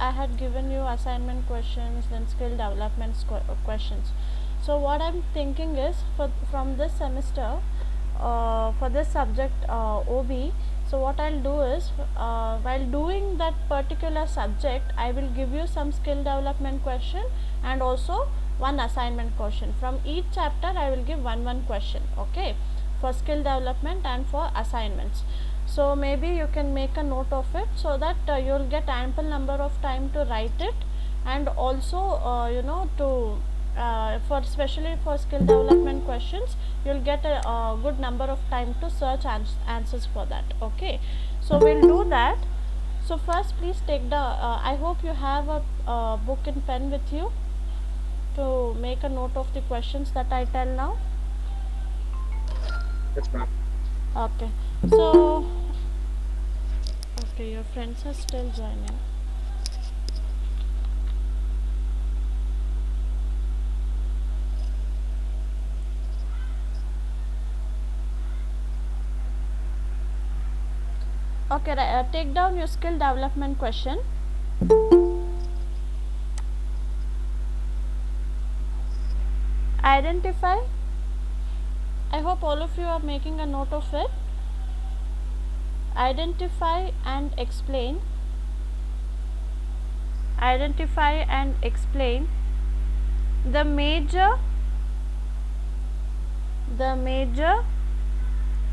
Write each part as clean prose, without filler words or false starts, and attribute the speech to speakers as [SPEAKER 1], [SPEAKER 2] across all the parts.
[SPEAKER 1] I had given you assignment questions, then skill development questions. So what I'm thinking is, from this semester, for this subject OB, so what I'll do is, while doing that particular subject, I will give you some skill development question and also one assignment question. From each chapter I will give one question, okay, for skill development and for assignments. So maybe you can make a note of it, so that you will get ample number of time to write it, and also to for especially for skill development questions, you will get a good number of time to search answers for that, okay. So we'll do that. So first, please take the I hope you have a book and pen with you to make a note of the questions that I tell now.
[SPEAKER 2] Yes, ma'am.
[SPEAKER 1] Okay. So okay, your friends are still joining. Okay, take down your skill development question. Identify. I hope all of you are making a note of it. Identify and explain. Identify and explain the major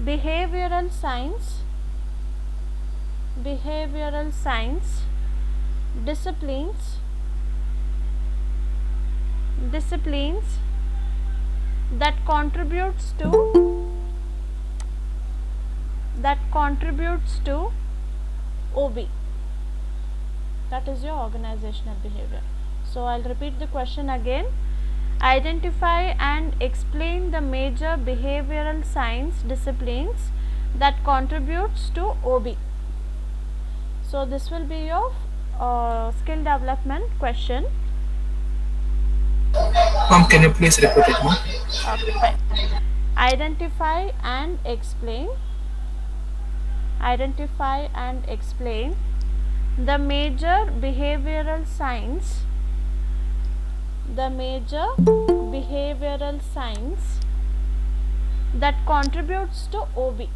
[SPEAKER 1] behavioral science disciplines that contributes to OB. That is your organizational behavior. So I'll repeat the question again. Identify and explain the major behavioral science disciplines that contributes to OB. So this will be your skill development question.
[SPEAKER 2] Ma'am, can you please repeat it, ma'am?
[SPEAKER 1] Okay, fine. Identify and explain the major behavioral science that contributes to OB.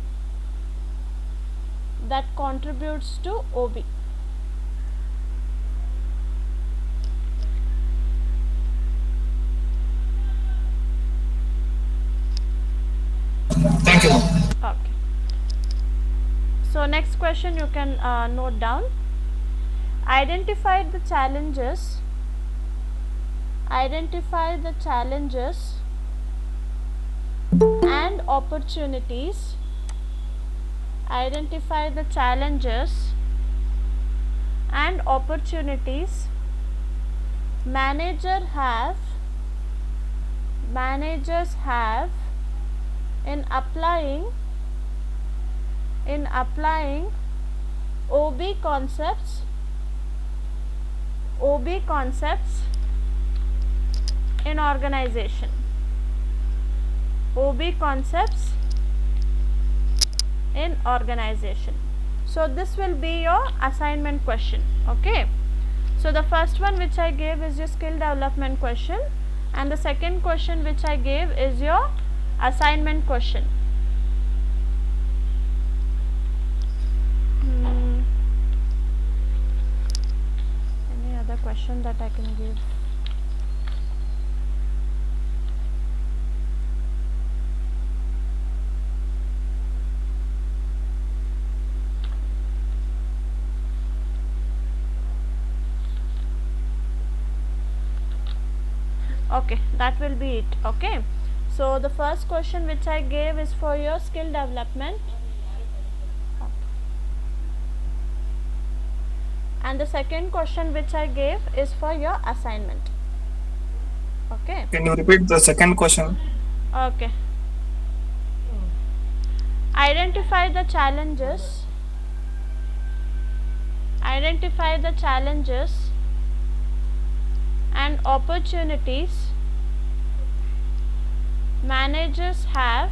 [SPEAKER 2] Thank you, ma'am.
[SPEAKER 1] Okay. So next question you can note down. Identify the challenges and opportunities. Identify the challenges and opportunities managers have in applying OB concepts in organization. So this will be your assignment question, okay. So the first one which I gave is your skill development question, and the second question which I gave is your assignment question. Any other question that I can give? Okay, that will be it, okay. So the first question which I gave is for your skill development, and the second question which I gave is for your assignment, okay.
[SPEAKER 2] Can you repeat the second question?
[SPEAKER 1] Okay. Identify the challenges and opportunities managers have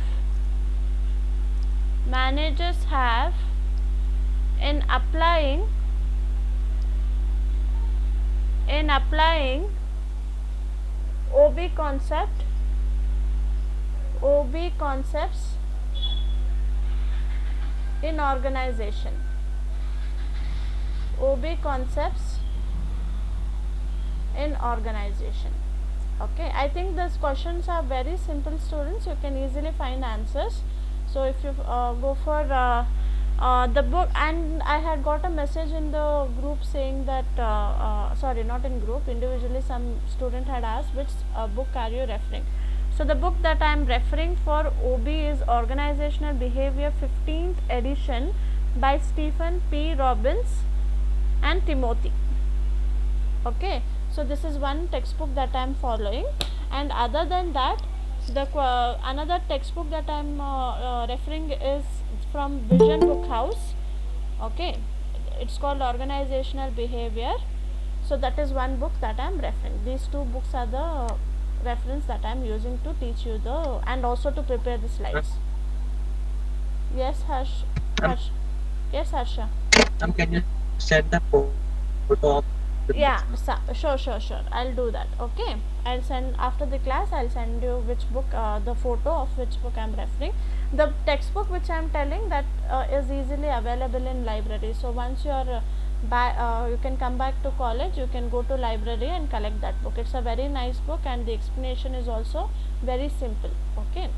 [SPEAKER 1] in applying in applying OB concepts in organization. OB concepts in organization. Okay, I think these questions are very simple, students. You can easily find answers. So if you go for the book, and I had got a message in the group saying that sorry, not in group, individually some student had asked which book are you referring. So the book that I am referring for OB is Organizational Behavior 15th edition by Stephen P. Robbins and Timothy. Okay, so this is one textbook that I am following, and other than that, the another textbook that I am referring is from Vision Book House. Okay, it's called Organizational Behavior. So that is one book that I am referring. These two books are the reference that I am using to teach you the, and also to prepare the slides. Yes, Harsh. Yes, Harsha.
[SPEAKER 3] Can you send the photo of the
[SPEAKER 1] Yeah, sure. I'll do that. Okay, I'll send after the class. I'll send you which book, the photo of which book I'm referring. The textbook which I'm telling that is easily available in library. So once you are you can come back to college. You can go to library and collect that book. It's a very nice book, and the explanation is also very simple. Okay.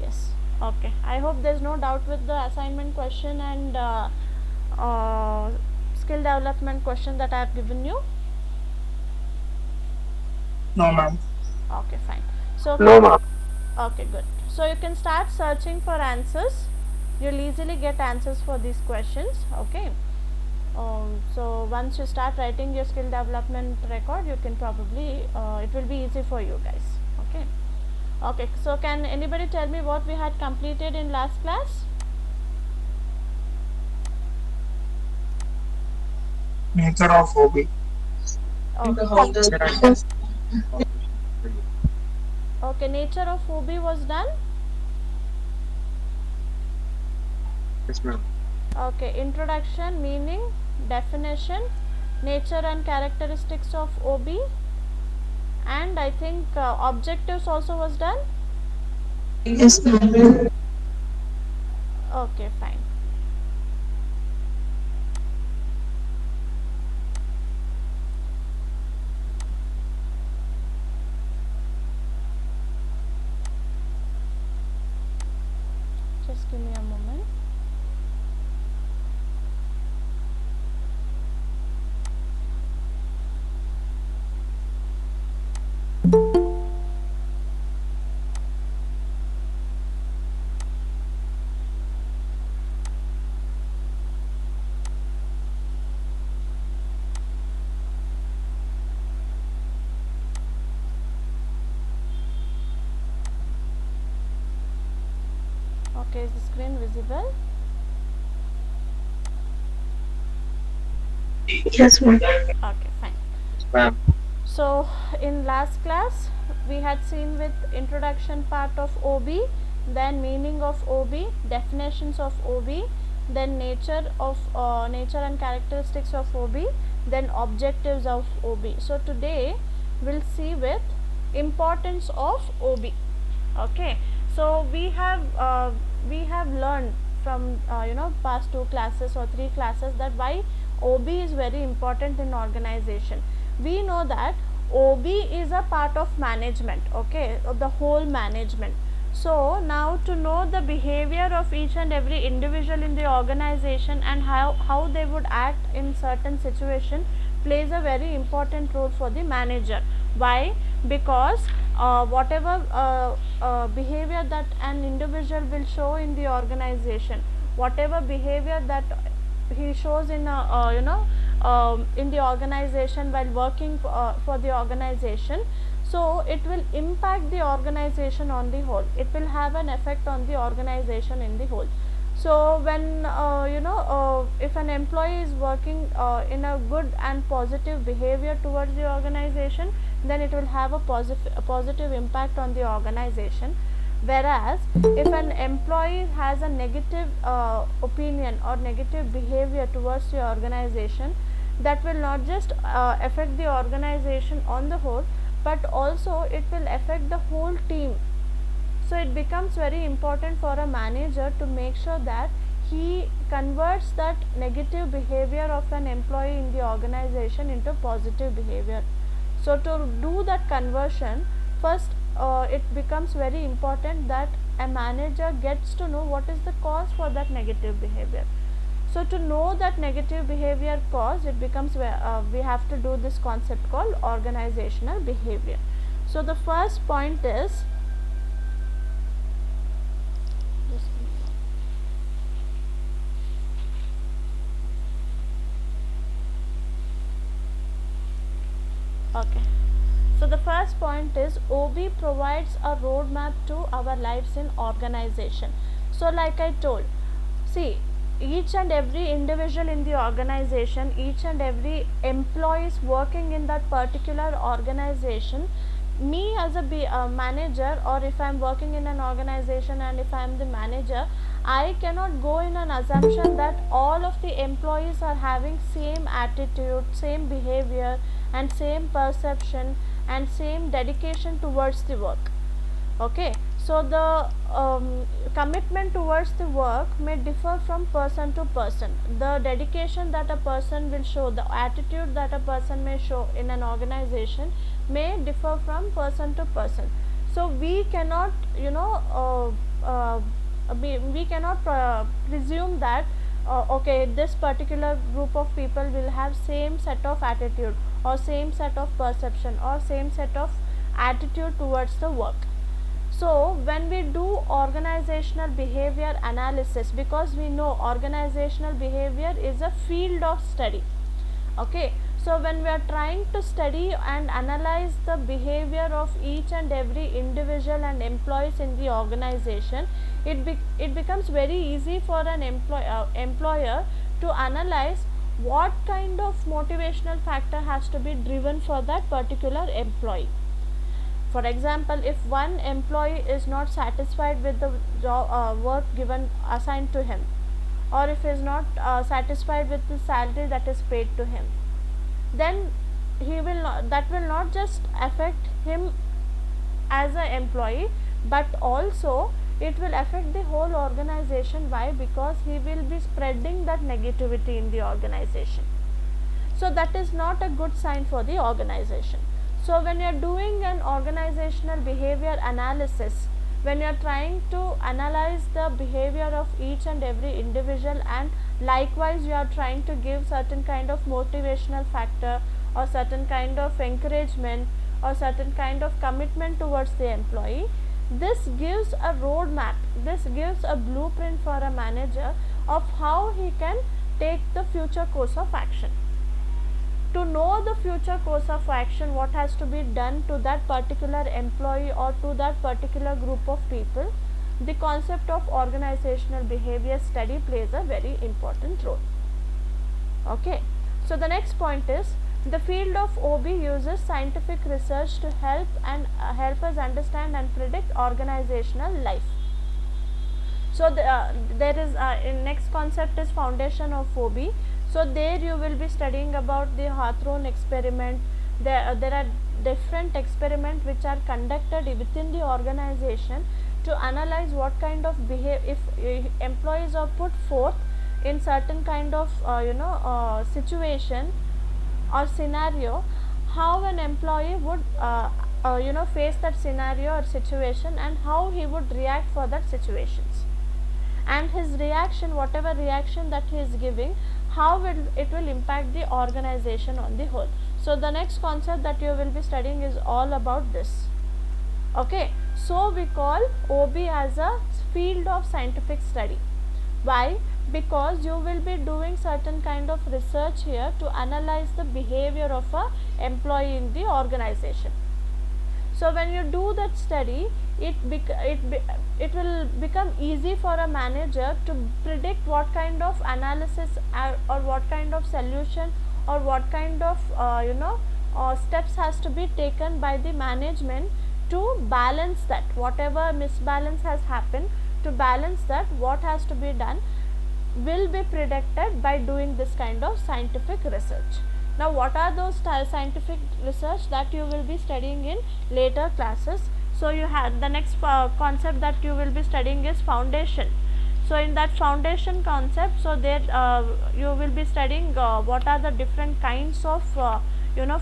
[SPEAKER 1] Yes. Okay. I hope there's no doubt with the assignment question and skill development question that I have given you.
[SPEAKER 2] No, ma'am.
[SPEAKER 1] Okay, fine. So
[SPEAKER 3] No, ma'am.
[SPEAKER 1] okay, good. So you can start searching for answers. You'll easily get answers for these questions. Okay. So once you start writing your skill development record, you can probably it will be easy for you guys. Okay. Okay. So can anybody tell me what we had completed in last class?
[SPEAKER 2] Nature of OB.
[SPEAKER 1] Okay. Okay. Nature of OB was done.
[SPEAKER 3] Yes, ma'am.
[SPEAKER 1] Okay. Introduction, meaning, definition, nature and characteristics of OB, and I think objectives also was done.
[SPEAKER 2] Yes, ma'am.
[SPEAKER 1] Okay, fine. Just give me a moment. Okay, is the screen visible?
[SPEAKER 2] Yes, ma'am.
[SPEAKER 1] Okay, fine.
[SPEAKER 3] Ma'am.
[SPEAKER 1] So in last class we had seen with introduction part of OB, then meaning of OB, definitions of OB, then nature and characteristics of OB, then objectives of OB. So today we'll see with importance of OB. Okay, so we have learned from past 2 classes or 3 classes that why OB is very important in organization. We know that OB is a part of management, okay, of the whole management. So now to know the behavior of each and every individual in the organization and how they would act in certain situation plays a very important role for the manager. Why? Because whatever behavior that an individual will show in the organization, whatever behavior that he shows in in the organization while working for the organization, so it will impact the organization on the whole. It will have an effect on the organization in the whole. So when if an employee is working in a good and positive behavior towards the organization, then it will have a positive impact on the organization. Whereas if an employee has a negative opinion or negative behavior towards the organization, that will not just affect the organization on the whole, but also it will affect the whole team. So it becomes very important for a manager to make sure that he converts that negative behavior of an employee in the organization into positive behavior. So to do that conversion, first it becomes very important that a manager gets to know what is the cause for that negative behavior. So to know that negative behavior cause, it becomes we have to do this concept called organizational behavior. So the first point is, okay, so the first point is OB provides a roadmap to our lives in organization. So like I told, see, each and every individual in the organization, each and every employee is working in that particular organization. Me as a manager, or if I am working in an organization and if I am the manager, I cannot go in an assumption that all of the employees are having same attitude, same behavior and same perception and same dedication towards the work. Okay, so the commitment towards the work may differ from person to person. The dedication that a person will show, the attitude that a person may show in an organization may differ from person to person. So we cannot, we cannot presume that okay, this particular group of people will have same set of attitude or same set of perception or same set of attitude towards the work. So when we do organizational behavior analysis, because we know organizational behavior is a field of study, okay, so when we are trying to study and analyze the behavior of each and every individual and employees in the organization, it becomes very easy for an employer to analyze what kind of motivational factor has to be driven for that particular employee. For example, if one employee is not satisfied with the work given assigned to him, or if he is not satisfied with the salary that is paid to him, then that will not just affect him as an employee, but also it will affect the whole organization. Why? Because he will be spreading that negativity in the organization. So that is not a good sign for the organization. So when you are doing an organizational behavior analysis, when you are trying to analyze the behavior of each and every individual, and likewise you are trying to give certain kind of motivational factor or certain kind of encouragement or certain kind of commitment towards the employee, this gives a roadmap, this gives a blueprint for a manager of how he can take the future course of action. To know the future course of action, what has to be done to that particular employee or to that particular group of people, the concept of organizational behavior study plays a very important role. Okay, so the next point is, the field of OB uses scientific research to help us understand and predict organizational life. So there is next concept is foundation of OB. So there you will be studying about the Hawthorne experiment. There are different experiments which are conducted within the organization to analyze what kind of behavior, if employees are put forth in certain kind of situation or scenario, how an employee would face that scenario or situation, and how he would react for that situations, and his reaction, whatever reaction that he is giving, how it will impact the organization on the whole. So the next concept that you will be studying is all about this. Okay, so we call OB as a field of scientific study. Why? Because you will be doing certain kind of research here to analyze the behavior of a employee in the organization. So when you do that study, it will become easy for a manager to predict what kind of analysis or what kind of solution or what kind of steps has to be taken by the management to balance that, whatever misbalance has happened, to balance that, what has to be done will be predicted by doing this kind of scientific research. Now what are those scientific research that you will be studying in later classes? So you have the next concept that you will be studying is foundation. So in that foundation concept, so there you will be studying what are the different kinds of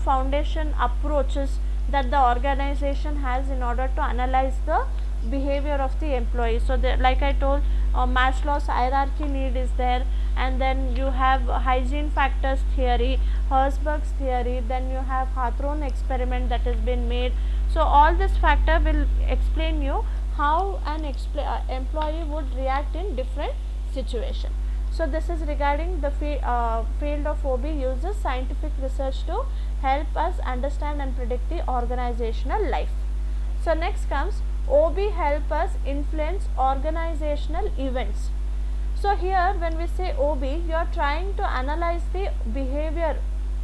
[SPEAKER 1] foundation approaches that the organization has in order to analyze the behavior of the employee. So like I told, Maslow's hierarchy need is there, and then you have hygiene factors theory, Herzberg's theory, then you have Hawthorne experiment that has been made. So all this factor will explain you how an employee would react in different situation. So this is regarding the field of OB uses scientific research to help us understand and predict the organizational life. So next comes OB help us influence organizational events. So here when we say OB, you are trying to analyze the behavior,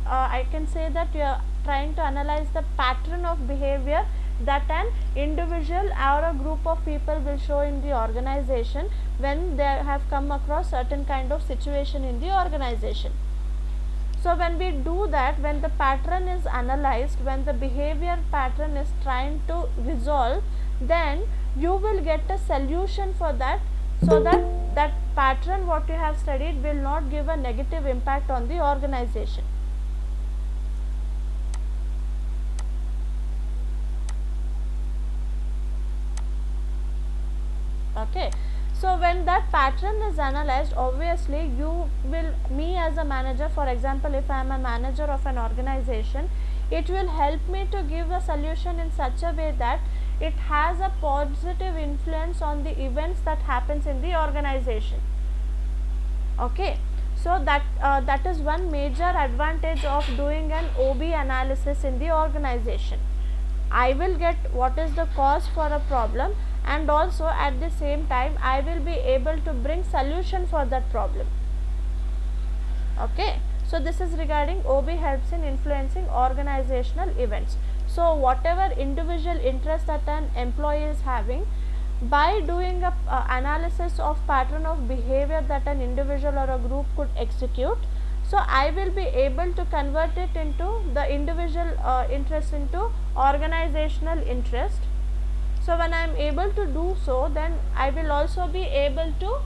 [SPEAKER 1] I can say that you are trying to analyze the pattern of behavior that an individual or a group of people will show in the organization when they have come across certain kind of situation in the organization. So when we do that, when the pattern is analyzed, when the behavior pattern is trying to resolve, then you will get a solution for that, so that that pattern what you have studied will not give a negative impact on the organization. Okay, so when that pattern is analyzed, obviously me as a manager, for example, if I am a manager of an organization, it will help me to give a solution in such a way that it has a positive influence on the events that happens in the organization. Okay, so that is one major advantage of doing an OB analysis in the organization. I will get what is the cause for a problem, and also at the same time I will be able to bring solution for that problem. Okay, so this is regarding OB helps in influencing organizational events. So whatever individual interest that an employee is having, by doing a analysis of pattern of behavior that an individual or a group could execute, so I will be able to convert it into the individual interest into organizational interest. So when I am able to do so, then I will also be able to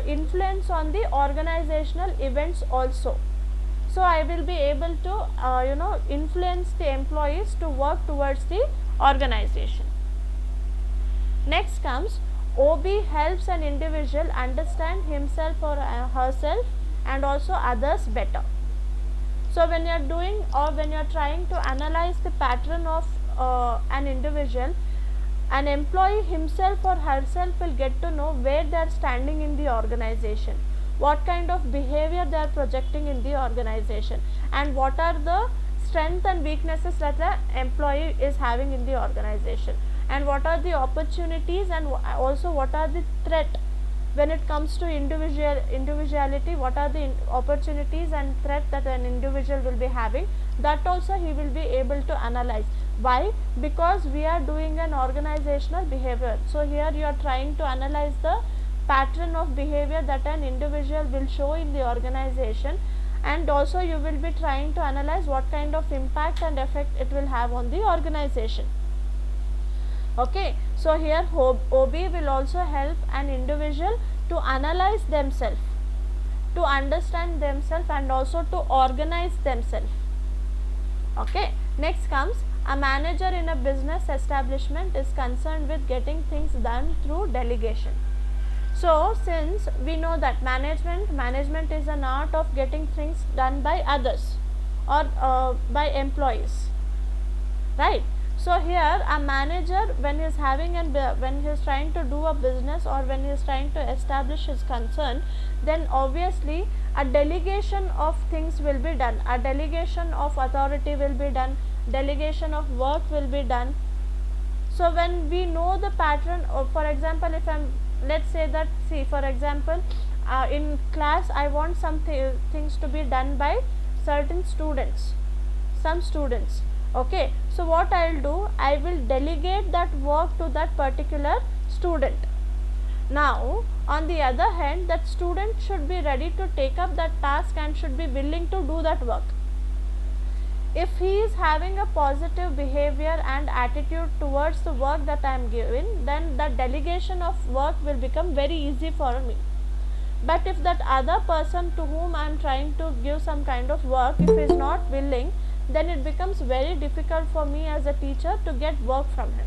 [SPEAKER 1] influence on the organizational events also. So I will be able to influence the employees to work towards the organization. Next comes OB helps an individual understand himself or herself and also others better. So when you are doing, or when you are trying to analyze the pattern of an individual, an employee himself or herself will get to know where they are standing in the organization, what kind of behavior they are projecting in the organization, and what are the strengths and weaknesses that the employee is having in the organization, and what are the opportunities, and also what are the threat when it comes to individuality, what are the opportunities and threat that an individual will be having. That also he will be able to analyze. Why? Because we are doing an organizational behavior. So here you are trying to analyze the pattern of behavior that an individual will show in the organization, and also you will be trying to analyze what kind of impact and effect it will have on the organization. Okay, so here OB will also help an individual to analyze themselves, to understand themselves, and also to organize themselves. Okay, next comes a manager in a business establishment is concerned with getting things done through delegation. So since we know that management is an art of getting things done by others or by employees, right? So here a manager, when he is when he is trying to do a business, or when he is trying to establish his concern, then obviously a delegation of things will be done, a delegation of authority will be done, delegation of work will be done. So when we know the pattern, or for example, if let's say that, see, for example, in class I want some things to be done by certain students, some students. Okay, so what I will do, I will delegate that work to that particular student. Now, on the other hand, that student should be ready to take up that task and should be willing to do that work. If he is having a positive behavior and attitude towards the work that I am giving, then the delegation of work will become very easy for me. But if that other person to whom I am trying to give some kind of work, if he is not willing, then it becomes very difficult for me as a teacher to get work from him.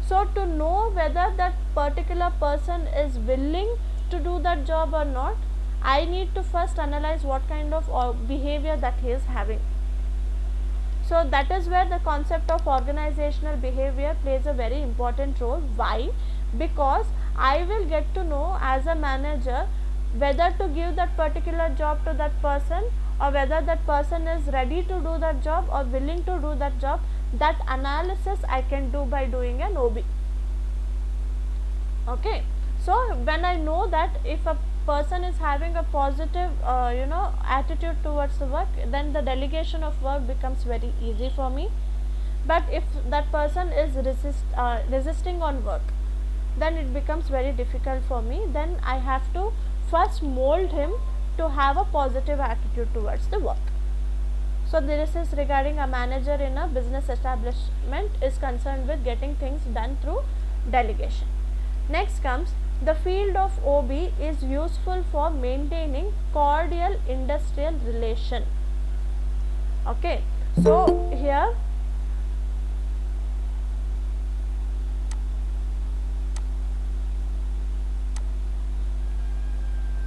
[SPEAKER 1] So to know whether that particular person is willing to do that job or not, I need to first analyze what kind of behavior that he is having. So that is where the concept of organizational behavior plays a very important role. Why? Because I will get to know as a manager whether to give that particular job to that person, or whether that person is ready to do that job or willing to do that job. That analysis I can do by doing an OB. Okay, so when I know that if a person is having a positive attitude towards the work, then the delegation of work becomes very easy for me. But if that person is resisting on work, then it becomes very difficult for me. Then I have to first mold him to have a positive attitude towards the work. So this is regarding a manager in a business establishment is concerned with getting things done through delegation. Next comes, the field of OB is useful for maintaining cordial industrial relation. Okay, so here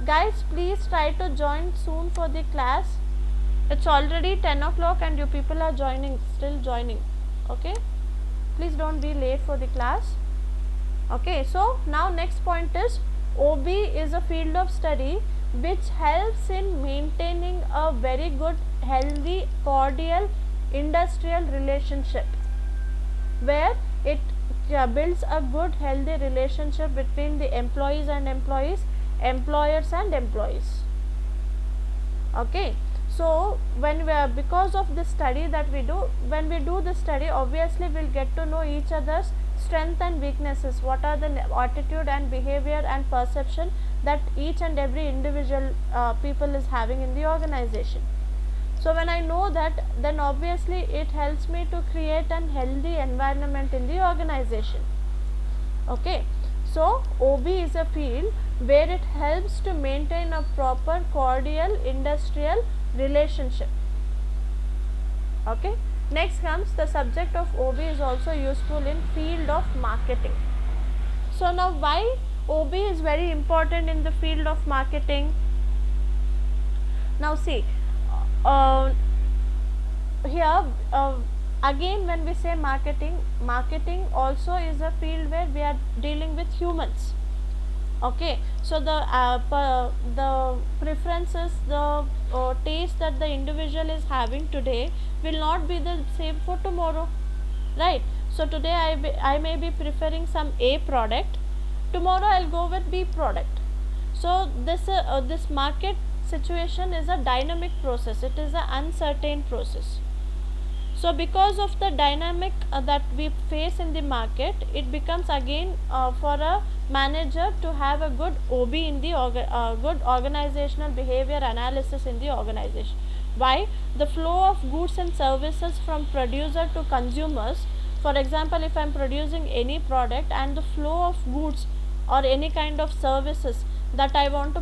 [SPEAKER 1] guys, please try to join soon for the class. It's already 10 o'clock and you people are still joining. Okay, please don't be late for the class. Okay, so now next point is, OB is a field of study which helps in maintaining a very good, healthy, cordial industrial relationship, where it builds a good, healthy relationship between the employees and employees, employers and employees. Okay, so when we are, because of the study that we do, when we do the study, obviously we'll get to know each other's strength and weaknesses, what are the attitude and behavior and perception that each and every individual people is having in the organization. So when I know that, then obviously it helps me to create an healthy environment in the organization. Okay, so OB is a field where it helps to maintain a proper cordial industrial relationship. Okay, next comes, the subject of OB is also useful in field of marketing. So now why OB is very important in the field of marketing? Now see, here again when we say marketing, marketing also is a field where we are dealing with humans. Okay, so the preferences, the taste that the individual is having today will not be the same for tomorrow, right? So today I may be preferring some A product, tomorrow I'll go with B product. So this market situation is a dynamic process, it is an uncertain process. So because of the dynamic that we face in the market, it becomes again for a manager to have a good OB in the good organizational behavior analysis in the organization. Why? The flow of goods and services from producer to consumers. For example, if I am producing any product and the flow of goods or any kind of services that I want to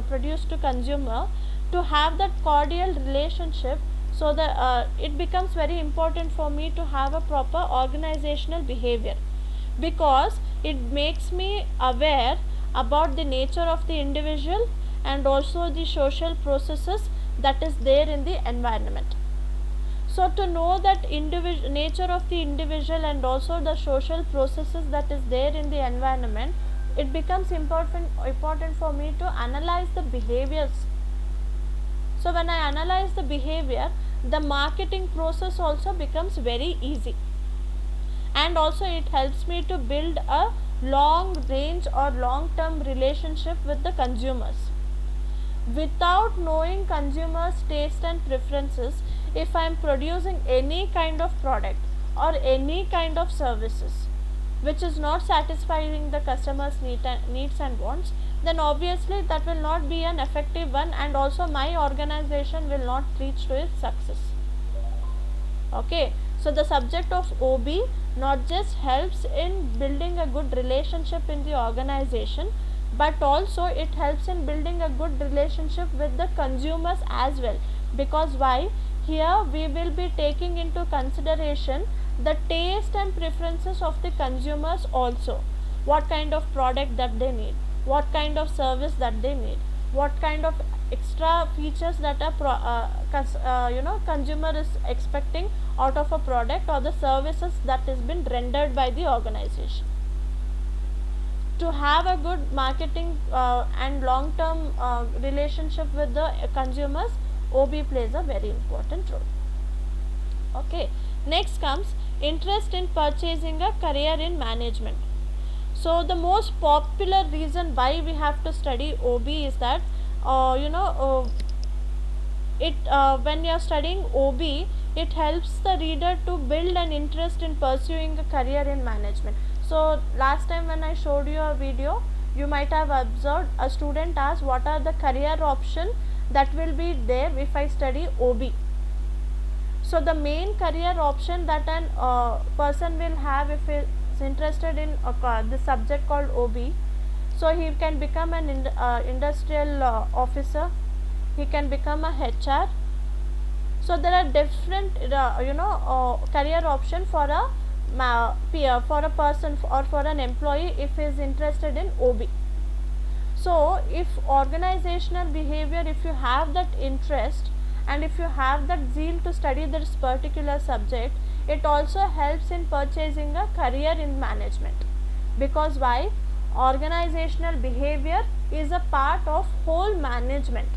[SPEAKER 1] produce to consumer, to have that cordial relationship, so that it becomes very important for me to have a proper organizational behavior, because it makes me aware about the nature of the individual and also the social processes that is there in the environment. So to know that nature of the individual and also the social processes that is there in the environment, it becomes important for me to analyze the behaviors. So when I analyze the behavior, the marketing process also becomes very easy, and also it helps me to build a long range or long term relationship with the consumers. Without knowing consumers' taste and preferences, if I am producing any kind of product or any kind of services, which is not satisfying the customer's needs and wants, then obviously that will not be an effective one, and also my organization will not reach to its success. Okay, so the subject of OB not just helps in building a good relationship in the organization, but also it helps in building a good relationship with the consumers as well. Because why? Here we will be taking into consideration the taste and preferences of the consumers also. What kind of product that they need, what kind of service that they need, what kind of extra features that a consumer is expecting out of a product or the services that has been rendered by the organization. To have a good marketing and long term relationship with the consumers, OB plays a very important role. Okay, next comes interest in purchasing a career in management. So the most popular reason why we have to study OB is that when you are studying OB, it helps the reader to build an interest in pursuing a career in management. So last time when I showed you a video, you might have observed a student asked what are the career option that will be there if I study OB. So the main career option that an person will have if he is interested in the subject called OB, so he can become an industrial officer, he can become a HR. So there are different career option for a peer, for a person or for an employee if he is interested in OB. So if organizational behavior, if you have that interest and if you have that zeal to study this particular subject, it also helps in purchasing a career in management. Because why? Organizational behavior is a part of whole management.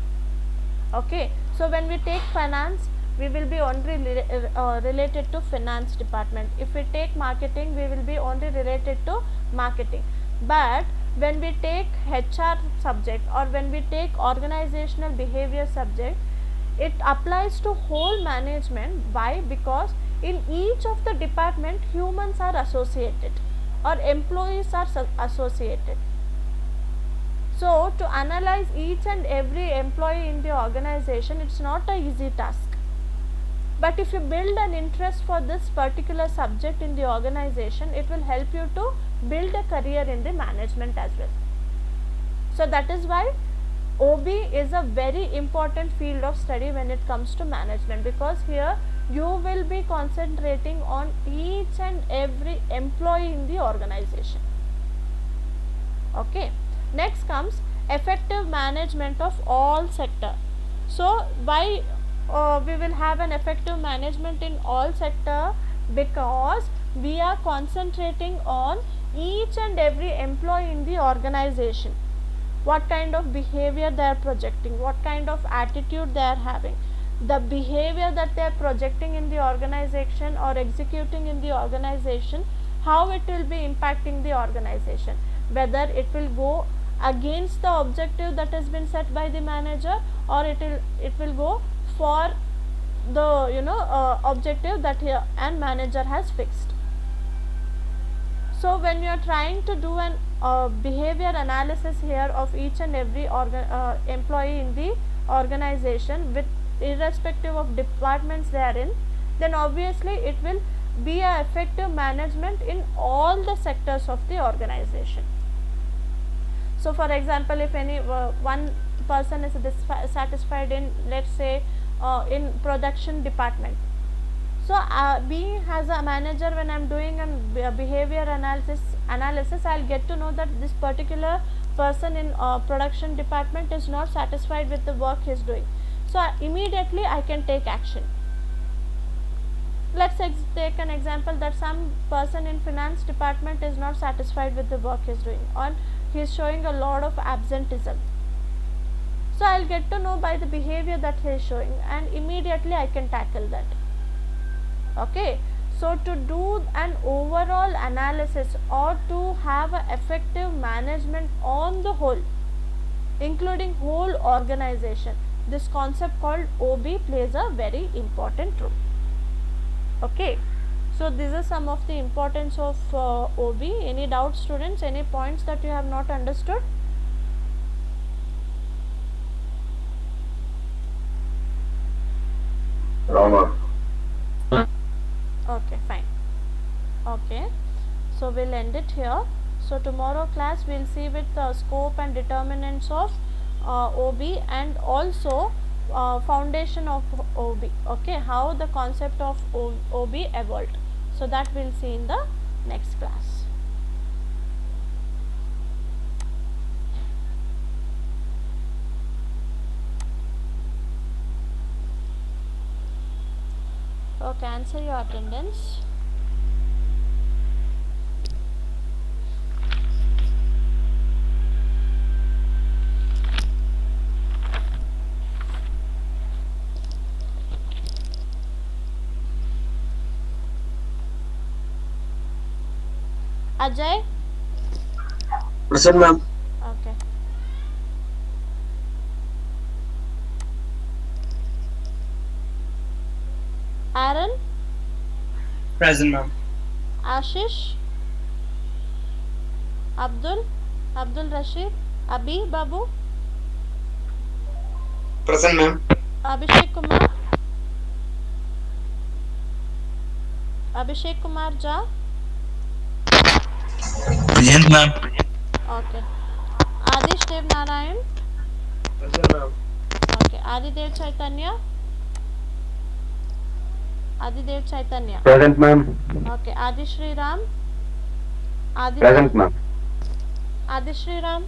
[SPEAKER 1] Okay, so when we take finance, we will be only related to finance department. If we take marketing, we will be only related to marketing. But when we take HR subject or when we take organizational behavior subject, it applies to whole management. Why? Because in each of the department, humans are associated or employees are associated. So to analyze each and every employee in the organization, it's not an easy task. But if you build an interest for this particular subject in the organization, it will help you to build a career in the management as well. So that is why OB is a very important field of study when it comes to management, because here you will be concentrating on each and every employee in the organization. Okay, next comes effective management of all sector. So why we will have an effective management in all sector? Because we are concentrating on each and every employee in the organization. What kind of behavior they are projecting, what kind of attitude they are having, the behavior that they are projecting in the organization or executing in the organization, how it will be impacting the organization, whether it will go against the objective that has been set by the manager or it will go for the objective that an manager has fixed. So when you are trying to do an behavior analysis here of each and every employee in the organization, with irrespective of departments they are in, then obviously it will be a effective management in all the sectors of the organization. So for example, if any one person is dissatisfied in, let's say, in production department, so being as a manager, when I am doing a behavior analysis, I will get to know that this particular person in production department is not satisfied with the work he is doing. So immediately I can take action. Let's take an example that some person in finance department is not satisfied with the work he is doing, or he is showing a lot of absenteeism. So I will get to know by the behavior that he is showing, and immediately I can tackle that. Okay, so to do an overall analysis or to have an effective management on the whole, including whole organization, this concept called OB plays a very important role. Okay, So this is some of the importance of OB. Any doubts, students? Any points that you have not understood? Okay, fine. Okay, so we'll end it here. So tomorrow class we'll see with scope and determinants of OB, and also foundation of OB. Okay, how the concept of OB evolved. So that we'll see in the next class. So cancel your attendance. Ajay?
[SPEAKER 3] Present, ma'am.
[SPEAKER 1] Okay. Aaron?
[SPEAKER 2] Present, ma'am.
[SPEAKER 1] Ashish? Abdul Rashid? Abhi Babu?
[SPEAKER 2] Present, ma'am.
[SPEAKER 1] Abhishek Kumar? Abhishek Kumar Jha?
[SPEAKER 2] Present, ma'am.
[SPEAKER 1] Okay. Adish Dev Narayan?
[SPEAKER 2] Present, ma'am.
[SPEAKER 1] Okay. Adidev Chaitanya? Adidev Chaitanya.
[SPEAKER 4] Present, ma'am.
[SPEAKER 1] Okay. Adi Shri Ram?
[SPEAKER 4] Present, ma'am.
[SPEAKER 1] Adi Shri Ram?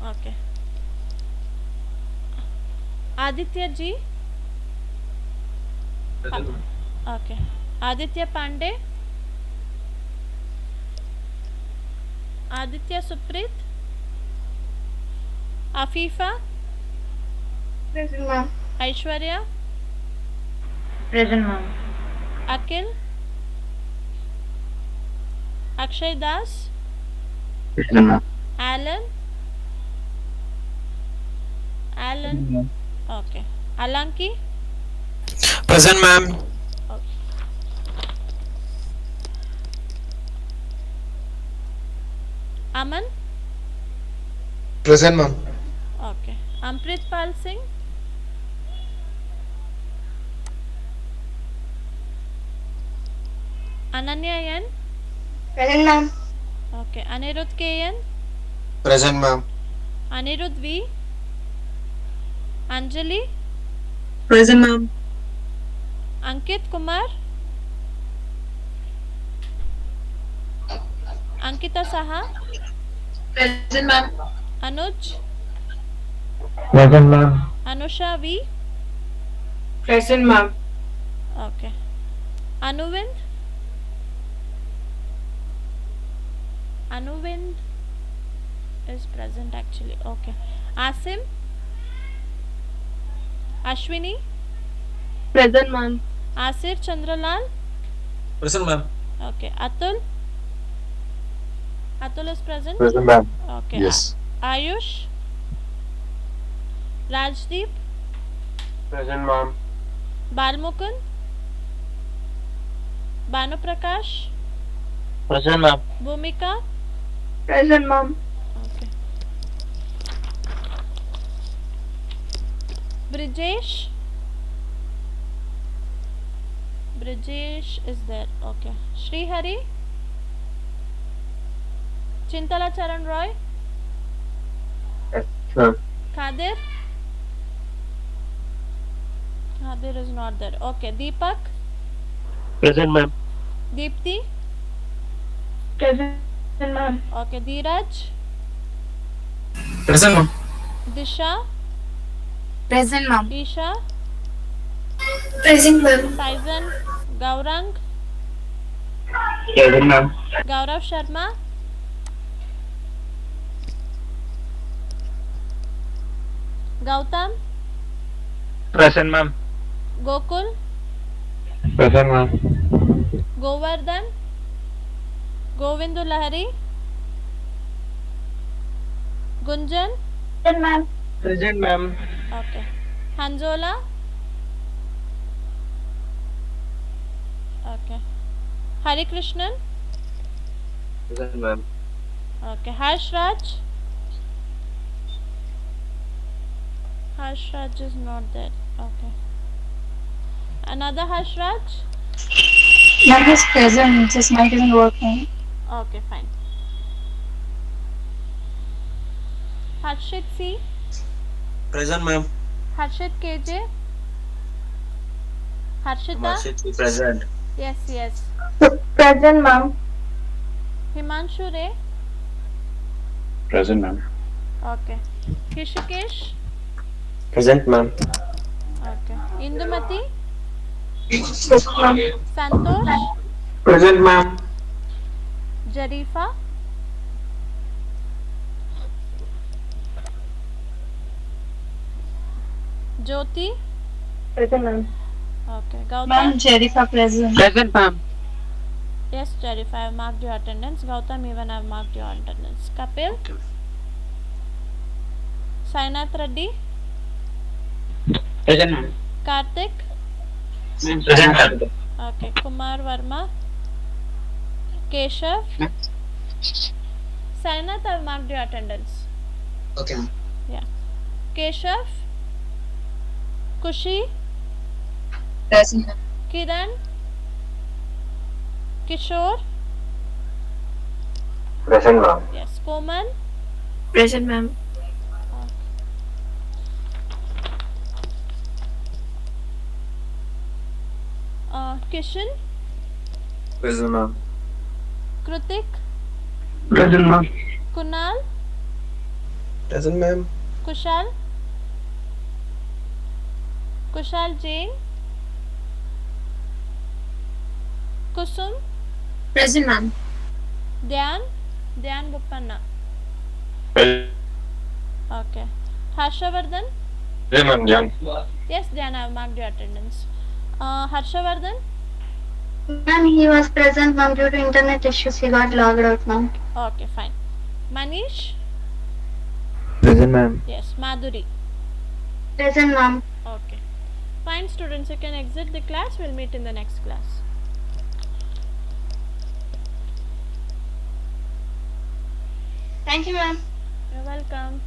[SPEAKER 1] Okay. Aditya Ji? Okay. Aditya Pandey? Aditya Suprit? Afifa?
[SPEAKER 2] Present, ma'am.
[SPEAKER 1] Aishwarya?
[SPEAKER 2] Present, ma'am.
[SPEAKER 1] Akil? Akshay Das?
[SPEAKER 4] Present, ma'am.
[SPEAKER 1] Alan? Okay. Alanki?
[SPEAKER 5] Present, ma'am.
[SPEAKER 1] Okay. Aman?
[SPEAKER 5] Present, ma'am.
[SPEAKER 1] Okay. Amprit Pal Singh? Ananya N?
[SPEAKER 2] Present, ma'am.
[SPEAKER 1] Okay. Anirudh KN?
[SPEAKER 5] Present, ma'am.
[SPEAKER 1] Anirudh V? Anjali?
[SPEAKER 2] Present, ma'am.
[SPEAKER 1] Ankit Kumar? Ankita Saha?
[SPEAKER 2] Present, ma'am.
[SPEAKER 1] Anuj?
[SPEAKER 4] Present, ma'am.
[SPEAKER 1] Anusha V?
[SPEAKER 2] Present, ma'am.
[SPEAKER 1] Okay. Anuvind? Anuvind is present actually. Okay. Asim? Ashwini?
[SPEAKER 2] Present, ma'am.
[SPEAKER 1] Asir Chandralal?
[SPEAKER 5] Present, ma'am.
[SPEAKER 1] Okay. Atul? Atul is present?
[SPEAKER 4] Present, ma'am.
[SPEAKER 1] Okay.
[SPEAKER 5] Yes.
[SPEAKER 1] Ayush? Rajdeep?
[SPEAKER 4] Present, ma'am.
[SPEAKER 1] Balmukund? Banu Prakash?
[SPEAKER 4] Present, ma'am.
[SPEAKER 1] Bhumika?
[SPEAKER 2] Present, ma'am.
[SPEAKER 1] Okay. Brijesh? Brijesh is there. Okay. Sri Hari? Chintala Charan Roy?
[SPEAKER 4] Yes, sir.
[SPEAKER 1] Khadir? Khadir is not there. Okay. Deepak?
[SPEAKER 4] Present, ma'am.
[SPEAKER 1] Deepti?
[SPEAKER 2] Present, ma'am.
[SPEAKER 1] Okay. Dheeraj?
[SPEAKER 5] Present, ma'am.
[SPEAKER 1] Disha?
[SPEAKER 2] Present, ma'am.
[SPEAKER 1] Isha?
[SPEAKER 2] Present, ma'am.
[SPEAKER 1] Saizan? Gaurang?
[SPEAKER 4] Present, ma'am.
[SPEAKER 1] Gaurav Sharma? Gautam?
[SPEAKER 4] Present, ma'am.
[SPEAKER 1] Gokul?
[SPEAKER 4] Present, ma'am.
[SPEAKER 1] Govardhan? Govindu Lahari? Gunjan?
[SPEAKER 2] Present, ma'am.
[SPEAKER 4] Present, ma'am.
[SPEAKER 1] Okay. Hanzola? Hari Krishnan.
[SPEAKER 4] Present, ma'am.
[SPEAKER 1] Okay. Harsh Raj. Harsh Raj is not there. Okay. Another Harsh Raj.
[SPEAKER 2] Ma'am is present, just mic isn't working.
[SPEAKER 1] Okay, fine. Harshit C.
[SPEAKER 5] Present, ma'am.
[SPEAKER 1] Harshit KJ. Harshita.
[SPEAKER 5] Marshit present.
[SPEAKER 1] Yes, yes.
[SPEAKER 2] Present, ma'am.
[SPEAKER 1] Himanshu Ray.
[SPEAKER 4] Present, ma'am.
[SPEAKER 1] Okay. Rishikesh.
[SPEAKER 4] Present, ma'am.
[SPEAKER 1] Okay. Indumati.
[SPEAKER 2] Yes, ma'am.
[SPEAKER 1] Santosh.
[SPEAKER 4] Present, ma'am.
[SPEAKER 1] Jarifa. Jyoti.
[SPEAKER 2] Present, ma'am.
[SPEAKER 1] Okay. Gautam.
[SPEAKER 2] Ma'am, Jerifa present.
[SPEAKER 4] Present, ma'am.
[SPEAKER 1] Yes, Jarifa, I have marked your attendance. Gautam, even I have marked your attendance. Kapil. Sainath Reddy.
[SPEAKER 4] Present, ma'am.
[SPEAKER 1] Karthik.
[SPEAKER 4] Present, ma'am.
[SPEAKER 1] Okay. Kumar Verma. Keshav. Sainath, I have marked your attendance.
[SPEAKER 5] Okay.
[SPEAKER 1] Yeah. Keshav. Kushi.
[SPEAKER 2] Present, ma'am.
[SPEAKER 1] Kiran. Kishore.
[SPEAKER 4] Present, ma'am.
[SPEAKER 1] Yes. Komal.
[SPEAKER 2] Present, ma'am.
[SPEAKER 1] Kishan.
[SPEAKER 5] Present, ma'am.
[SPEAKER 1] Krutik.
[SPEAKER 4] Present, ma'am.
[SPEAKER 1] Kunal.
[SPEAKER 5] Present, ma'am.
[SPEAKER 1] Kushal. Kushal Jain. Kusum.
[SPEAKER 2] Present, ma'am.
[SPEAKER 1] Dhyan. Dhyan Buppanna. Okay. Harshavardhan.
[SPEAKER 4] Present, ma'am. Jan.
[SPEAKER 1] Yes, Dhyan, I have marked your attendance. Harshavardhan.
[SPEAKER 2] Ma'am, he was present, ma'am. Due to internet issues, he got logged out, ma'am.
[SPEAKER 1] Okay, fine. Manish.
[SPEAKER 4] Present, ma'am.
[SPEAKER 1] Yes. Madhuri.
[SPEAKER 2] Present, ma'am.
[SPEAKER 1] Okay. Fine, students. You can exit the class. We'll meet in the next class.
[SPEAKER 2] Thank you, ma'am.
[SPEAKER 1] You're welcome.